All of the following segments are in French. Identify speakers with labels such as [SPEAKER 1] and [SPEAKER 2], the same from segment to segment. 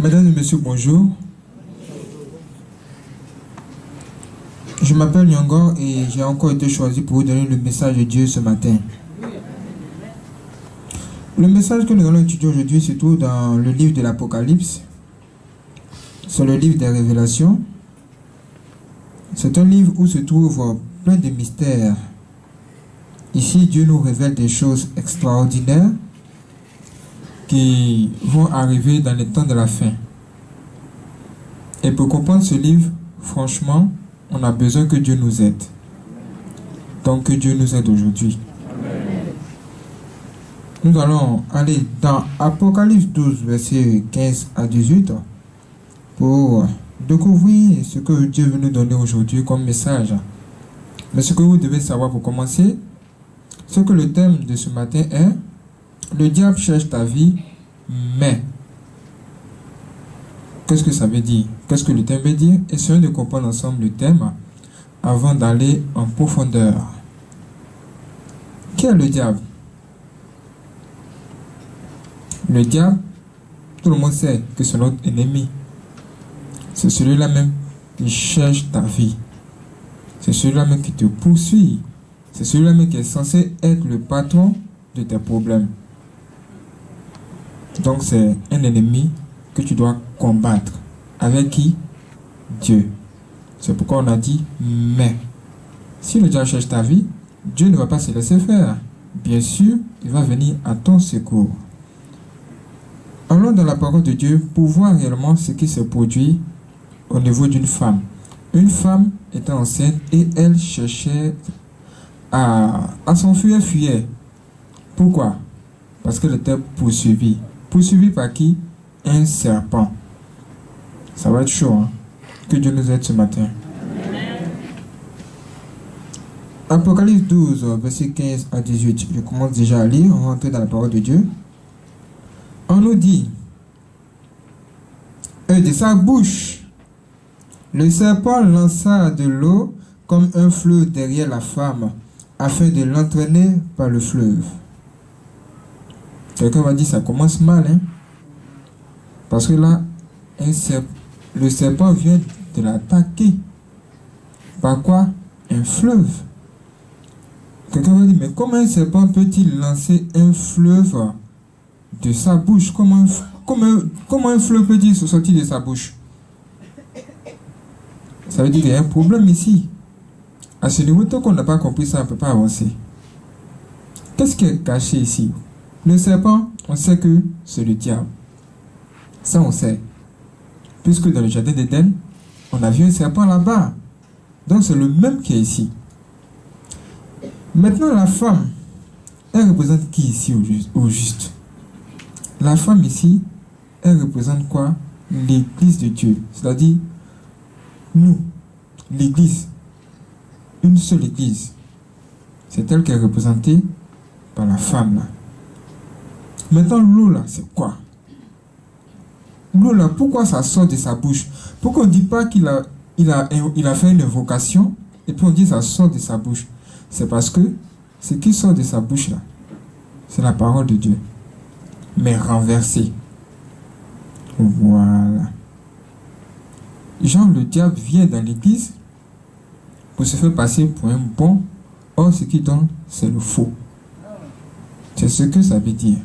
[SPEAKER 1] Mesdames et messieurs, bonjour. Je m'appelle Nyongo et j'ai encore été choisi pour vous donner le message de Dieu ce matin. Le message que nous allons étudier aujourd'hui se trouve dans le livre de l'Apocalypse. C'est le livre des révélations. C'est un livre où se trouvent plein de mystères. Ici, Dieu nous révèle des choses extraordinaires qui vont arriver dans les temps de la fin. Et pour comprendre ce livre, franchement, on a besoin que Dieu nous aide. Donc que Dieu nous aide aujourd'hui. Nous allons aller dans Apocalypse 12, versets 15 à 18 pour découvrir ce que Dieu veut nous donner aujourd'hui comme message. Mais ce que vous devez savoir pour commencer, c'est que le thème de ce matin est « Le diable cherche ta vie, mais… » Qu'est-ce que ça veut dire? Qu'est-ce que le thème veut dire? Essayons de comprendre ensemble le thème avant d'aller en profondeur. Qui est le diable? Le diable, tout le monde sait que c'est notre ennemi. C'est celui-là même qui cherche ta vie. C'est celui-là même qui te poursuit. C'est celui-là même qui est censé être le patron de tes problèmes. Donc c'est un ennemi que tu dois combattre. Avec qui? Dieu. C'est pourquoi on a dit mais. Si le diable cherche ta vie, Dieu ne va pas se laisser faire. Bien sûr, il va venir à ton secours. Allons dans la parole de Dieu pour voir réellement ce qui se produit au niveau d'une femme. Une femme était enceinte et elle cherchait à s'enfuir, elle fuyait. Pourquoi? Parce qu'elle était poursuivie. Poursuivie par qui? Un serpent. Ça va être chaud, hein? Que Dieu nous aide ce matin. Apocalypse 12, verset 15 à 18. Je commence déjà à lire, on va entrer dans la parole de Dieu. On nous dit, de sa bouche, le serpent lança de l'eau comme un fleuve derrière la femme, afin de l'entraîner par le fleuve. Quelqu'un va dire, ça commence mal, hein? Parce que là, le serpent vient de l'attaquer. Par quoi? Un fleuve. Quelqu'un va dire, mais comment un serpent peut-il lancer un fleuve de sa bouche? Comment un fleuve peut-il sortir de sa bouche? Ça veut dire qu'il y a un problème ici. À ce niveau, tant qu'on n'a pas compris ça, on ne peut pas avancer. Qu'est-ce qui est caché ici? Le serpent, on sait que c'est le diable. Ça, on sait. Puisque dans le jardin d'Éden, on a vu un serpent là-bas. Donc, c'est le même qui est ici. Maintenant, la femme, elle représente qui ici au juste? La femme ici, elle représente quoi? L'église de Dieu. C'est-à-dire, nous, l'église, une seule église. C'est elle qui est représentée par la femme là. Maintenant, l'eau là, c'est quoi? L'eau là, pourquoi ça sort de sa bouche? Pourquoi on ne dit pas qu'il a fait une invocation et puis on dit ça sort de sa bouche? C'est parce que ce qui sort de sa bouche là, c'est la parole de Dieu. Mais renversée. Voilà. Genre, le diable vient dans l'église pour se faire passer pour un bon. Or, ce qu'il donne, c'est le faux. C'est ce que ça veut dire.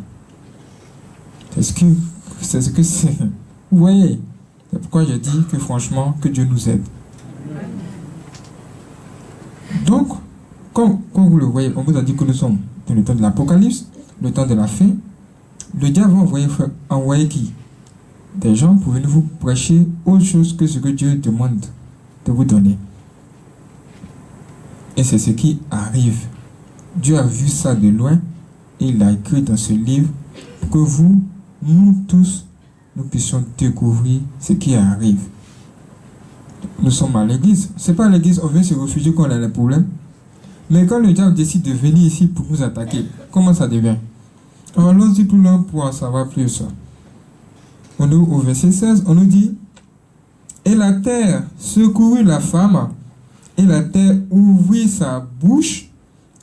[SPEAKER 1] C'est ce que c'est. Vous voyez? C'est pourquoi je dis que franchement, que Dieu nous aide. Donc, comme vous le voyez, on vous a dit que nous sommes dans le temps de l'Apocalypse, le temps de la fin. Le diable va envoyer qui? Des gens pour venir vous prêcher autre chose que ce que Dieu demande de vous donner. Et c'est ce qui arrive. Dieu a vu ça de loin et il a écrit dans ce livre pour que nous tous, nous puissions découvrir ce qui arrive. Nous sommes à l'église. C'est pas à l'église, on vient se réfugier quand on a des problèmes. Mais quand le diable décide de venir ici pour nous attaquer, comment ça devient? Allons-y plus loin pour en savoir plus. On est au verset 16, on nous dit, et la terre secourut la femme, et la terre ouvrit sa bouche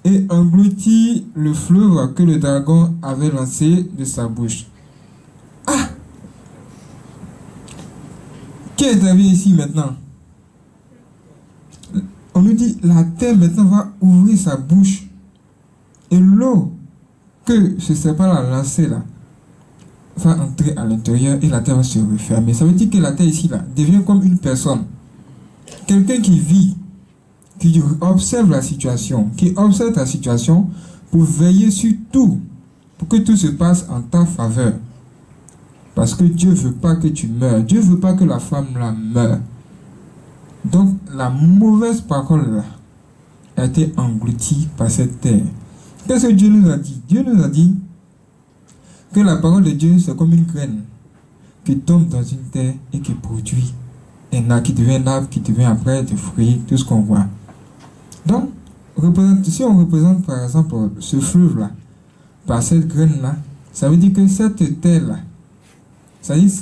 [SPEAKER 1] et engloutit le fleuve que le dragon avait lancé de sa bouche. Ah! Qui est arrivé ici maintenant? On nous dit, la terre maintenant va ouvrir sa bouche. Et l'eau que ce serpent a lancée là, va entrer à l'intérieur et la terre va se refermer. Ça veut dire que la terre ici là, devient comme une personne. Quelqu'un qui vit, qui observe la situation, qui observe ta situation pour veiller sur tout, pour que tout se passe en ta faveur. Parce que Dieu ne veut pas que tu meurs. Dieu ne veut pas que la femme là meure. Donc la mauvaise parole là a été engloutie par cette terre. Qu'est-ce que Dieu nous a dit? Dieu nous a dit que la parole de Dieu c'est comme une graine qui tombe dans une terre et qui produit un arbre, qui devient un arbre, qui devient après des fruits, tout ce qu'on voit. Donc, si on représente par exemple ce fleuve là par cette graine là, ça veut dire que cette terre là, ça dit,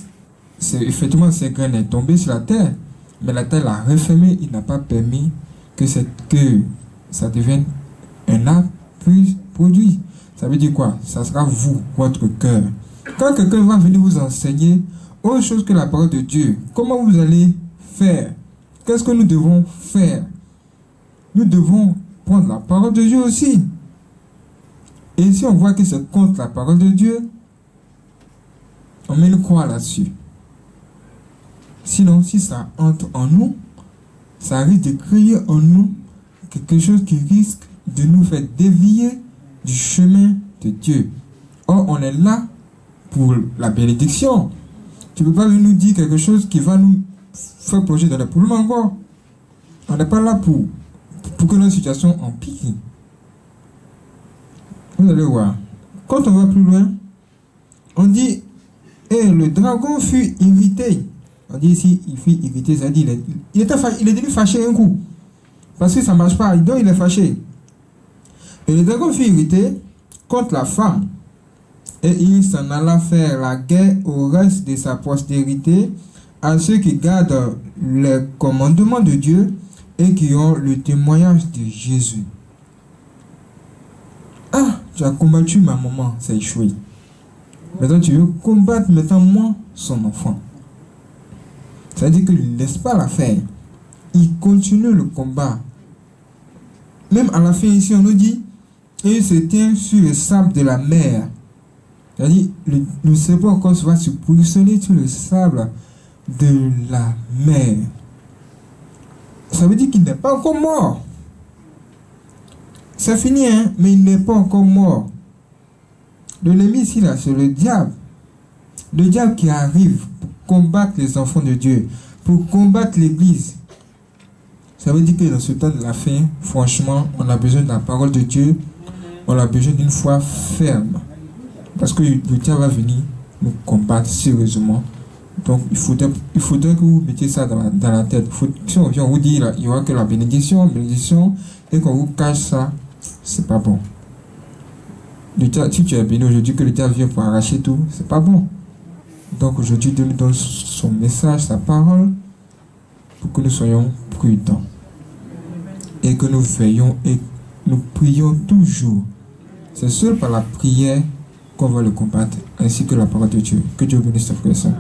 [SPEAKER 1] effectivement cette graine est tombée sur la terre, mais la terre l'a refermée, il n'a pas permis que ça devienne un arbre puis produit. Ça veut dire quoi? Ça sera vous, votre cœur. Quand quelqu'un va venir vous enseigner autre chose que la parole de Dieu, comment vous allez faire? Qu'est-ce que nous devons faire? Nous devons prendre la parole de Dieu aussi. Et si on voit que c'est contre la parole de Dieu, on met une croix là-dessus. Sinon, si ça entre en nous, ça risque de créer en nous quelque chose qui risque de nous faire dévier du chemin de Dieu. Or, on est là pour la bénédiction. Tu ne peux pas nous dire quelque chose qui va nous faire plonger dans les problèmes encore. On n'est pas là pour que notre situation empire. Vous allez voir. Quand on va plus loin, on dit, et le dragon fut irrité. On dit ici, il fut irrité, c'est-à-dire il est devenu fâché un coup. Parce que ça ne marche pas, donc il est fâché. Et le dragon fut irrité contre la femme. Et il s'en alla faire la guerre au reste de sa postérité, à ceux qui gardent les commandements de Dieu et qui ont le témoignage de Jésus. Ah, tu as combattu ma maman, c'est échoué. Maintenant tu veux combattre maintenant moi, son enfant. C'est-à-dire qu'il ne laisse pas la faire. Il continue le combat. Même à la fin ici, on nous dit, et il se tient sur le sable de la mer. C'est-à-dire, le serpent encore va se positionner sur le sable de la mer. Ça veut dire qu'il n'est pas encore mort. C'est fini, hein, mais il n'est pas encore mort. L'ennemi ici, là, c'est le diable. Le diable qui arrive pour combattre les enfants de Dieu, pour combattre l'église. Ça veut dire que dans ce temps de la fin, franchement, on a besoin de la parole de Dieu. On a besoin d'une foi ferme. Parce que le diable va venir nous combattre sérieusement. Donc, il faudrait que vous mettiez ça dans la tête. Si on vient vous dire, là, il n'y aura que la bénédiction, et qu'on vous cache ça, c'est pas bon. Le diable, si tu es béni aujourd'hui, que le diable vient pour arracher tout, c'est pas bon. Donc, aujourd'hui, Dieu nous donne son message, sa parole, pour que nous soyons prudents. Et que nous veillons et nous prions toujours. C'est seul par la prière qu'on va le combattre, ainsi que la parole de Dieu. Que Dieu bénisse ta frère et sœur.